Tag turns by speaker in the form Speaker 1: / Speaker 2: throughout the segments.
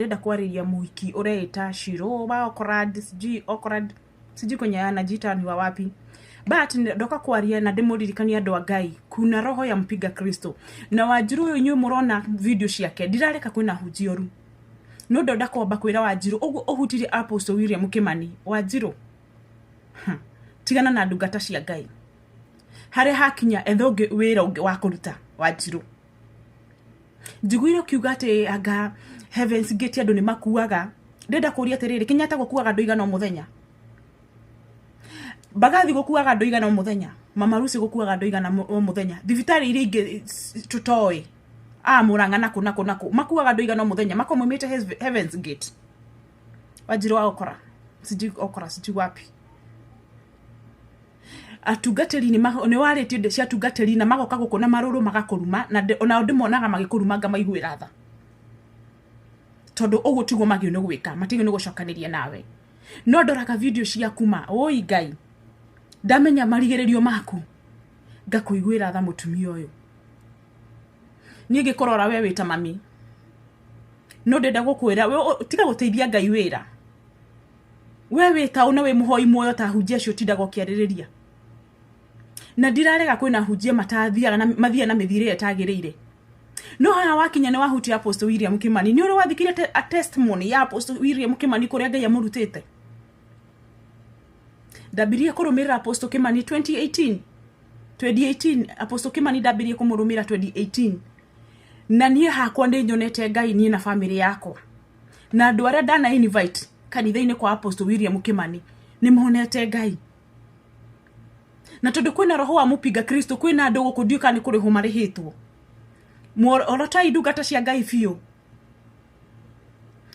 Speaker 1: ndenda kwariria muhiki ureita Shiro ba okorad siji kwenye anajiita ni wa wapi, but ndoka kwaria na demoririkania andu a Ngai kuna roho ya mpiga Kristo na Wanjiru uyu nyu murona video ciake ndirareka kwina hujioru no ndoda kwamba kwira Wanjiru ugu uhutiri Apostle William Kimani Wanjiru tigana na ndungata cia Ngai hare hakinya ethoge wira ungi wa kuruta Wanjiru njiguire kiuga ati anga Heaven's Gate andu ni makuaga ndenda kuria atiriri Kenyatta gukuaga andu igana o muthenya Bagathi gukuaga andu igana o muthenya Mama Lucy gukuaga andu igana o muthenya thibitari iri ingi tutoi Murang'a naku makuaga andu igana o muthenya makomumite Heaven's Gate Wanjiru okora siji wapi atugateri ni warete inde cia tugateri na magoka gukona maruru magakuruma na ona ndimonaga magikurumanga maiguira tha tondu ugu tiguo magio ni gwika matigio ni gucokaniria nawe no ndoraga video cia kuma oi Ngai ndamenya marigiririo maku ngakuiguira tha mutumia uyu ni ngikorora we wita mami no ndenda gukwira we tiga guteithia Ngai wira we wita una we muhoi muoyo ta hujia cio tindago kiaririria na ndirarega kwina hujia matathiaga na mathia na mithire etagiriire no hana wakinya ni wahuti Apostle William Kimani ni uri wathikire a testimony ya Apostle William Kimani kuria Ngai amurutite ndabirie kurumira Apostle Kimani 2018 Apostle Kimani ndabirie kumurumira 2018 na nie hakwa ndi nyonete Ngai nie na family yakwa na andu aria ndana invite kanitha-ini kwa Apostle William Kimani ni muhonete Ngai na tondu kwina roho wa mupiga Kristo kwina andu gukundiuka ni kuri humarihitwo orota indungata cia Ngai fiu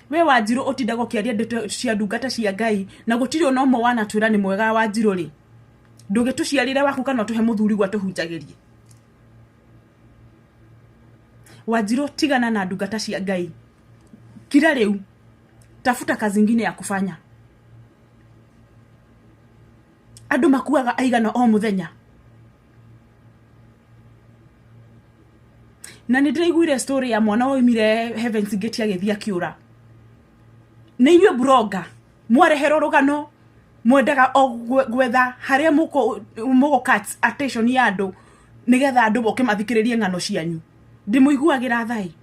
Speaker 1: we Wanjiru utindago kiaria ndeto cia ndungata cia Ngai na gutiri ona umwe wana twira ni mwega Wanjiru ri ndugetuciarire waku kana tuhe muthuri gwa tuhunjagirie Wanjiru tigana na ndungata cia Ngai kila riu tafuta kazi nyingine ya kufanya andu makuaga aigana o muthenya na nindiraiguire story ya mwana oimire Heaven's Gate agithia kiura na inywe blogger mwarehero rugano mwendaga o gwetha haria mugo cuts attention ya andu nigetha andu boke mathikiririe ngano cianyu ndimuiguagira thai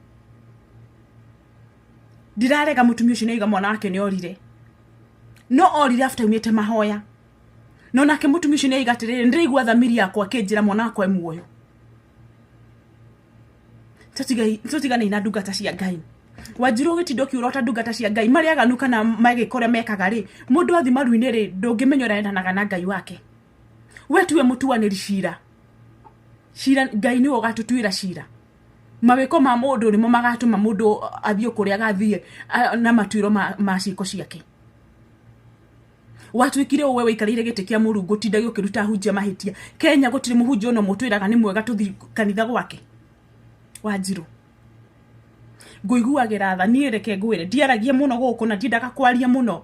Speaker 1: ndirarega mutumia ucio niga mwana wake ni orire no orire after umite mahoya no nake mutumia ucio niga atiriri ndiraigua thamiri yakwa kinjira mwana wakwa muoyo tutigane na ndungata cia Ngai Wanjiru gitindo kiurota ndungata cia Ngai maria ganuka na magikore mekaga ri mundu athi maruine ri ndungimenyora endanaga na Ngai wake we tuwe mutuaniri cira Ngai ni ogatutuira cira mawiko ma mundu rimo magatuma mundu athio kuria gathie na matuiro ma ciko ciake watuikire we wikarire gite kia Murungu tindagio kiruta hujia mahitia Kenya gutiri muhunjia ono mutwiraga ni mwega tuthi kanitha gwake Wanjiru nguiguagira tha nie reke ngwire ndiaragie muno guku na ndindaga kwaria muno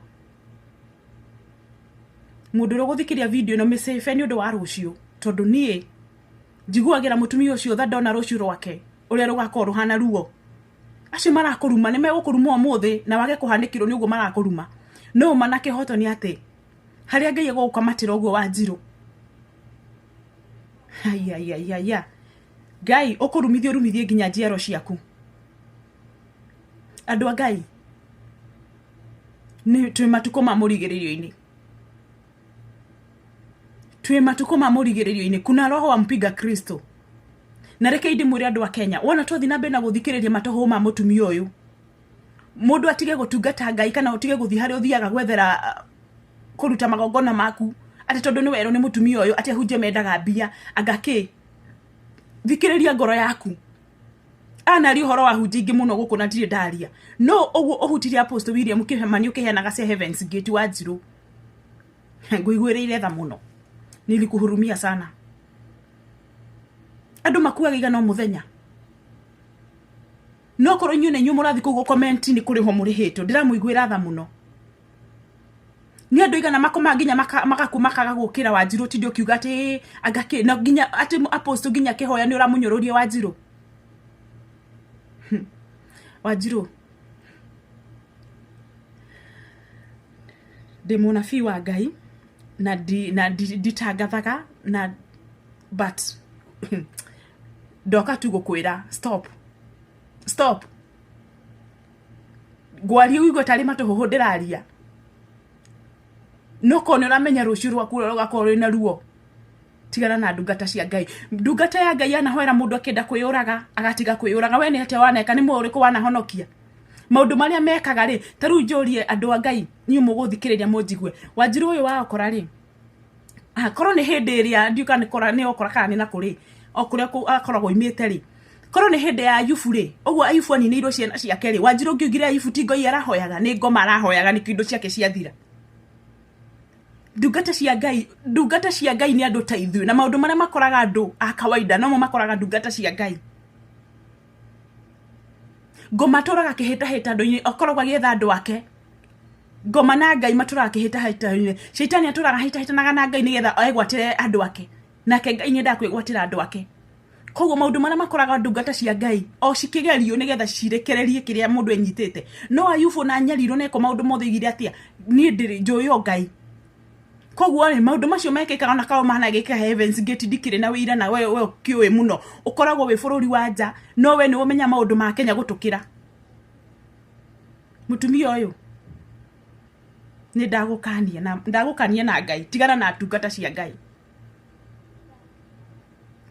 Speaker 1: mundu ro guthikiria video no mesefe ni undu wa rucio tondu nie njiguagira mutumia ucio tha ndona rucio rwake uria rugakoro ruhana ruo acio marakuruma ni megukuruma umuthi na wage kuhanikirwo ni uguo marakuruma no manake hoto ni ate haria Ngai guka matira uguo Wanjiru ya Ngai ukurumithie nginya njiaro ciaku andu a Ngai ni twi matuko ma murigiririo-ini kuna roho wa mpiga Kristo na reke ndi muri andu a Kenya wona twathi na mbere na guthikiriria matoho ma mutumia uyu mundu atige gutungata Ngai kana utige guthi hari uthiaga gwethera kuruta magongona maku ati tondu ni wero ni mutumia uyu ati ahunje mendaga mbia angaki thikiriria ngoro yaku anari horo wa hujingi muno guku na ndire ndaria no ugu uhutiria Apostle William Kimani ukiheanaga cia Heaven's Gate Wanjiru nguiguireire tha muno nilikuhurumia sana andu makuaga igana muthenya no koro nyune nyumurathi kugo comment ni kuri ho muri hito ndiramuiguira tha muno ni andu igana makoma nginya makaga gukira Wanjiru tindio kiuga ati agake na nginya ati Apostle nginya kihoya ni uramunyororie Wanjiru ndimona fi wa Ngai na nditangathaga na but ndoka tu gukwira stop gwari ugo tari matuhuhu ndiraria no kone uramenya ruciu rwaku rugakorwo na ruo tigana na ndungata cia Ngai. Ndungata ya Ngai anahoera mundu akenda kwiyuraga agatiga kwiyuraga. We ni atia waneka ni muriku wanahonokia maundu maria mekaga ri taru njurie andu a Ngai ni muguthikiriria munjigwe Wanjiru uyu wa okora ri korwo ni hindi iria ndiuka ni kora ni okora kana ni na kuri okuria akoragwo imite ri korwo ni hindi ya Ayubu ri uguo Ayubu ani iro ciana ciake ri Wanjiru ngiugire Ayubu ti Ngai arahoyaga ni ngoma arahoyaga ni kindo ciake ciathira. Ndungata cia Ngai ni andu ta ithuĩ na maundu maria makoraga andu a kawaida no makoraga ndungata cia Ngai. Ngoma turaga kihita ndu-ini okoragwo agĩetha andu ake. Ngoma na Ngai maturaga kihita ndu-ini. Shaitani aturaga hitanaga na Ngai nigetha aigwatire andu ake nake Ngai ni ndakwigwatira andu ake. Koguo maundu maria makoraga ndungata cia Ngai o cikigerio nigetha cirekererie kiria mundu enyitite. No Ayubu na Nyariru neko maundu mothe igire atia ni ndiri njuyo Ngai. Koguo ri maundu macio mekikaga na kao mana gika Heavens Gate dikire na wira na we kiwe muno ukoragwo we bururi wa nja no we ni umenya maundu ma Kenya gutukira. Mutumia uyu ni ndagukania na Ngai tigana na ndungata cia Ngai.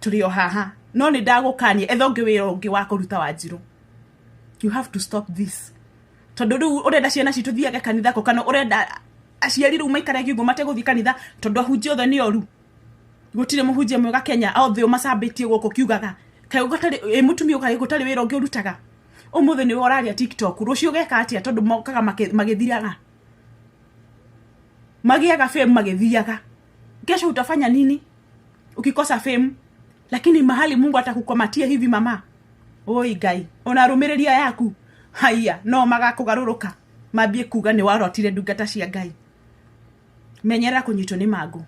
Speaker 1: Turio haha no ni ndagukania ethonge wira ungi wa kuruta Wanjiru. You have to stop this. Tondu riu urenda ciana citu thiage kanitha ko kana urenda aciari riu maikare kiugo mateguthi kanitha tondu ahunjia othe ni oru. Gutire muhunjia mwega Kenya othe masambitie guko kiugaga kai ugatari mutumia ukai gutari wira ungi urutaga umuthe ni woraria TikTok rucio geka atia tondu mokaga magithiraga magiaga fame magithiaga. Kesho utafanya nini ukikosa fame? Lakini mahali Mungu atakukomatia hivi mama, oi Ngai ona rumiriria yaku haya no magakugaruruka mambie kuga ni warotire ndungata cia Ngai. Menyera kunyitwo ni magu.